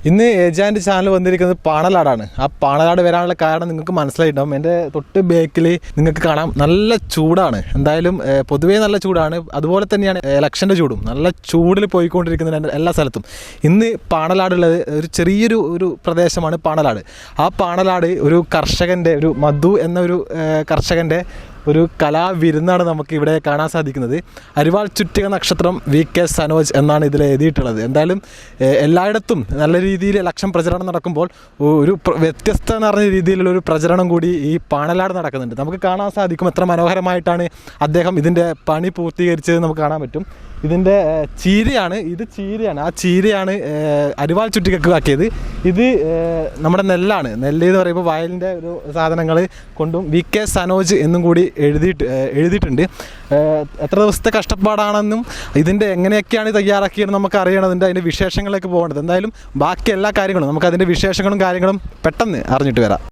ഇന്ന് ഏജാൻ്റെ ചാനൽ വന്നിരിക്കുന്നത് പാണലാടാണ്. ആ പാണലാട് വരാനുള്ള കാരണം നിങ്ങൾക്ക് മനസ്സിലായിട്ടുണ്ടാവും. എൻ്റെ തൊട്ട് ബേക്കിൽ നിങ്ങൾക്ക് കാണാം നല്ല ചൂടാണ്. എന്തായാലും പൊതുവേ നല്ല ചൂടാണ്. അതുപോലെ തന്നെയാണ് ഇലക്ഷൻ്റെ ചൂടും. നല്ല ചൂടിൽ പോയിക്കൊണ്ടിരിക്കുന്ന എല്ലാ സ്ഥലത്തും. ഇന്ന് പാണലാടുള്ളത് ഒരു ചെറിയൊരു പ്രദേശമാണ് പാണലാട്. ആ പാണലാട് ഒരു കർഷകൻ്റെ, ഒരു മധു എന്ന ഒരു കർഷകൻ്റെ ഒരു കലാവിരുന്നാണ് നമുക്ക് ഇവിടെ കാണാൻ സാധിക്കുന്നത്. അരിവാൾ ചുറ്റിക നക്ഷത്രം VK സനോജ് എന്നാണ് ഇതിൽ എഴുതിയിട്ടുള്ളത്. എന്തായാലും എല്ലായിടത്തും നല്ല രീതിയിൽ ഇലക്ഷൻ പ്രചരണം നടക്കുമ്പോൾ ഒരു വ്യത്യസ്ത എന്ന് പറഞ്ഞ രീതിയിലുള്ളൊരു പ്രചരണം കൂടി ഈ പാണലാട് നടക്കുന്നുണ്ട്. നമുക്ക് കാണാൻ സാധിക്കും എത്ര മനോഹരമായിട്ടാണ് അദ്ദേഹം ഇതിൻ്റെ പണി പൂർത്തീകരിച്ചത് നമുക്ക് കാണാൻ പറ്റും. ഇതിൻ്റെ ചീരയാണ്, ഇത് ചീരയാണ്. ആ ചീരയാണ് അരിവാൾ ചുറ്റികക്ക് ആക്കിയത്. ഇത് നമ്മുടെ നെല്ലാണ്. നെല്ല് എന്ന് പറയുമ്പോൾ വയലിൻ്റെ ഒരു സാധനങ്ങൾ കൊണ്ടും VK സനോജ് എന്നും കൂടി എഴുതിയിട്ടുണ്ട്. എത്ര ദിവസത്തെ കഷ്ടപ്പാടാണെന്നും ഇതിൻ്റെ എങ്ങനെയൊക്കെയാണ് തയ്യാറാക്കിയത് നമുക്ക് അറിയണതിൻ്റെ അതിൻ്റെ വിശേഷങ്ങളിലേക്ക് പോകേണ്ടത്. എന്തായാലും ബാക്കി എല്ലാ കാര്യങ്ങളും നമുക്ക് അതിൻ്റെ വിശേഷങ്ങളും കാര്യങ്ങളും പെട്ടെന്ന് അറിഞ്ഞിട്ട് വരാം.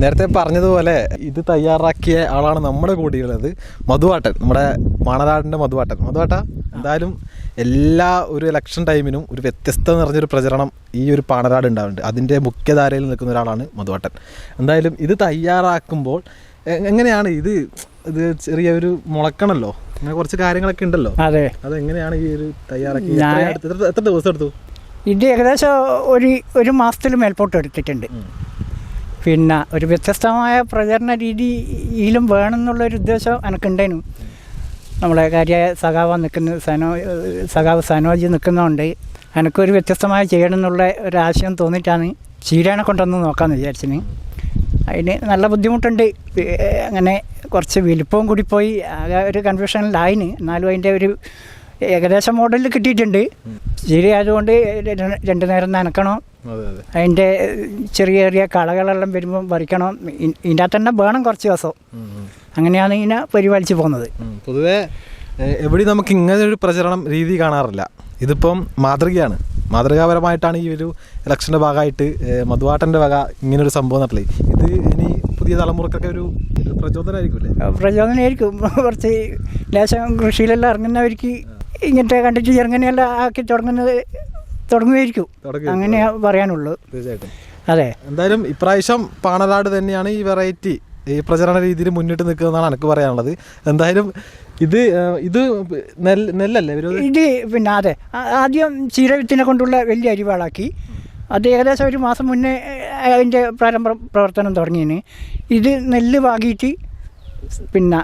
നേരത്തെ പറഞ്ഞതുപോലെ ഇത് തയ്യാറാക്കിയ ആളാണ് നമ്മുടെ കൂടിയുള്ളത്, മധുവാട്ടൻ, നമ്മുടെ പാണലാടിൻ്റെ മധുവാട്ടൻ. എന്തായാലും എല്ലാ ഒരു ഇലക്ഷൻ ടൈമിനും ഒരു വ്യത്യസ്തത നിറഞ്ഞൊരു പ്രചരണം ഈ ഒരു പാണലാട് ഉണ്ടാവുന്നുണ്ട്. അതിൻ്റെ മുഖ്യധാരയിൽ നിൽക്കുന്ന ഒരാളാണ് മധുവാട്ടൻ. എന്തായാലും ഇത് തയ്യാറാക്കുമ്പോൾ എങ്ങനെയാണ് ഇത് ചെറിയൊരു മുളക്കണമല്ലോ, അങ്ങനെ കുറച്ച് കാര്യങ്ങളൊക്കെ ഉണ്ടല്ലോ. അതെ, അതെങ്ങനെയാണ് ഈ ഒരു തയ്യാറാക്കി? എത്ര ദിവസം എടുത്തു? ഇത് ഏകദേശം ഒരു മാസത്തിൽ മേൽപോട്ട് എടുത്തിട്ടുണ്ട്. പിന്നെ ഒരു വ്യത്യസ്തമായ പ്രചരണ രീതിയിലും വേണമെന്നുള്ളൊരു ഉദ്ദേശം എനിക്കുണ്ടായിരുന്നു. നമ്മളെ കാര്യമായ സഖാവ് സനോജ് നിൽക്കുന്നതുകൊണ്ട് എനിക്കൊരു വ്യത്യസ്തമായി ചെയ്യണം എന്നുള്ള ഒരാശയം തോന്നിയിട്ടാണ് ചീരനെ കൊണ്ടൊന്ന് നോക്കാമെന്ന് വിചാരിച്ചിന്. അതിന് നല്ല ബുദ്ധിമുട്ടുണ്ട്. അങ്ങനെ കുറച്ച് വലിപ്പവും കൂടി പോയി ആകെ ഒരു കൺഫ്യൂഷനിലായിന്. എന്നാലും അതിൻ്റെ ഒരു ഏകദേശം മോഡലിൽ കിട്ടിയിട്ടുണ്ട്. ചീര ആയതുകൊണ്ട് 2 നേരം നനക്കണം. അതിൻ്റെ ചെറിയ കളകളെല്ലാം വരുമ്പോൾ പറിക്കണം. ഇതിൻ്റെ അകത്ത് തന്നെ വേണം കുറച്ച് ദിവസം. അങ്ങനെയാണ് ഇതിനെ പരിപാലിച്ച് പോകുന്നത്. പൊതുവേ എവിടെ നമുക്ക് ഇങ്ങനെ ഒരു പ്രചരണം രീതി കാണാറില്ല. ഇതിപ്പം മാതൃകാപരമായിട്ടാണ് ഈ ഒരു ഇലക്ഷൻ്റെ ഭാഗമായിട്ട് മധുവാട്ടൻ്റെ വക ഇങ്ങനൊരു സംഭവം നടത്തില്ല. ഇത് ഇനി പുതിയ തലമുറക്കൊക്കെ ഒരു പ്രചോദനമായിരിക്കും. കുറച്ച് ലേശം കൃഷിയിലെല്ലാം ഇറങ്ങുന്നവർക്ക് ഇങ്ങനത്തെ കണ്ടിട്ട് ചെറുങ്ങനെയെല്ലാം ആക്കി തുടങ്ങുമായിരിക്കും. അങ്ങനെ പറയാനുള്ളൂ. തീർച്ചയായിട്ടും. അതെ, എന്തായാലും ഇപ്രാവശ്യം പാണലാട് തന്നെയാണ് ഈ വെറൈറ്റി ഈ പ്രചരണ രീതിയിൽ മുന്നിട്ട് നിൽക്കുന്നതാണ് എനിക്ക് പറയാനുള്ളത്. എന്തായാലും ഇത് നെല്ലല്ലേ ഇത്? പിന്നെ അതെ, ആദ്യം ചീരവിത്തിനെ കൊണ്ടുള്ള വലിയ അരിവാളാക്കി. അത് ഏകദേശം ഒരു മാസം മുന്നേ അതിൻ്റെ പ്രാരംഭ പ്രവർത്തനം തുടങ്ങിയതിന്. ഇത് നെല്ല് വാങ്ങിയിട്ട് പിന്നെ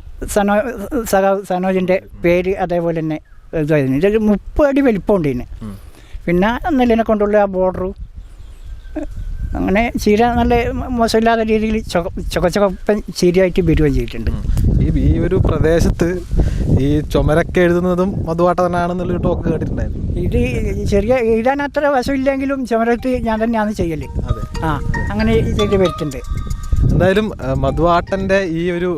സനോജിൻ്റെ പേര് അതേപോലെ തന്നെ ഇതായിരുന്നു. ഇതൊരു 30 അടി വലിപ്പമുണ്ട് ഇതിന്. പിന്നെ നെല്ലിനെ കൊണ്ടുള്ള ആ ബോർഡറും അങ്ങനെ ചീര നല്ല മോശമില്ലാത്ത രീതിയിൽ ചുവപ്പൻ ചീരയായിട്ട് വരികയും ചെയ്തിട്ടുണ്ട്. ഈ ഒരു പ്രദേശത്ത് ഈ ചുമരൊക്കെ എഴുതുന്നതും മധുവാട്ടനാണെന്നുള്ളൊരു ടോക്ക് കേട്ടിട്ടുണ്ടായിരുന്നു. ഇത് എഴുതാൻ അത്ര വശമില്ലെങ്കിലും ചുമരത്ത് ഞാൻ തന്നെയാണ് ചെയ്യല്. അങ്ങനെ ചെയ്ത് വരുത്തുന്നുണ്ട്. എന്തായാലും മധുവാട്ടൻ്റെ ഈ ഒരു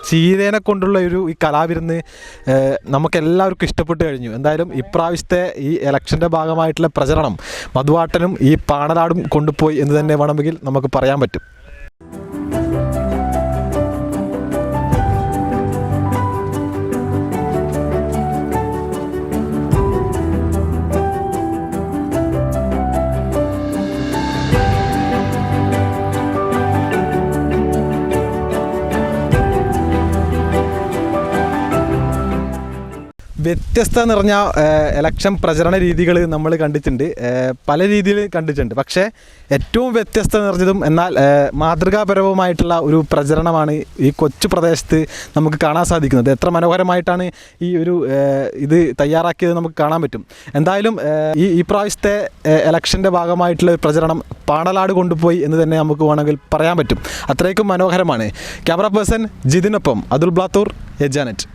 ചീരേനെ കൊണ്ടുള്ള ഈ കലാവിരുന്ന് നമുക്കെല്ലാവർക്കും ഇഷ്ടപ്പെട്ട് കഴിഞ്ഞു. എന്തായാലും ഇപ്രാവശ്യത്തെ ഈ ഇലക്ഷൻ്റെ ഭാഗമായിട്ടുള്ള പ്രചരണം മധുവാട്ടനും ഈ പാണലാടും കൊണ്ടുപോയി എന്ന് തന്നെ വേണമെങ്കിൽ നമുക്ക് പറയാൻ പറ്റും. വ്യത്യസ്ത നിറഞ്ഞ ഇലക്ഷൻ പ്രചരണ രീതികൾ നമ്മൾ കണ്ടിട്ടുണ്ട്, പല രീതിയിൽ കണ്ടിട്ടുണ്ട്. പക്ഷേ ഏറ്റവും വ്യത്യസ്ത നിറഞ്ഞതും എന്നാൽ മാതൃകാപരവുമായിട്ടുള്ള ഒരു പ്രചരണമാണ് ഈ കൊച്ചു പ്രദേശത്ത് നമുക്ക് കാണാൻ സാധിക്കുന്നത്. എത്ര മനോഹരമായിട്ടാണ് ഇത് തയ്യാറാക്കിയത് നമുക്ക് കാണാൻ പറ്റും. എന്തായാലും ഈ പ്രാവശ്യത്തെ ഇലക്ഷൻ്റെ ഭാഗമായിട്ടുള്ള പ്രചരണം പാണലാട് കൊണ്ടുപോയി എന്ന് തന്നെ നമുക്ക് വേണമെങ്കിൽ പറയാൻ പറ്റും. അത്രയ്ക്കും മനോഹരമാണ്. ക്യാമറ പേഴ്സൺ ജിതിനൊപ്പം അതുൽ ബ്ലാത്തൂർ, ഏജാനെറ്റ്.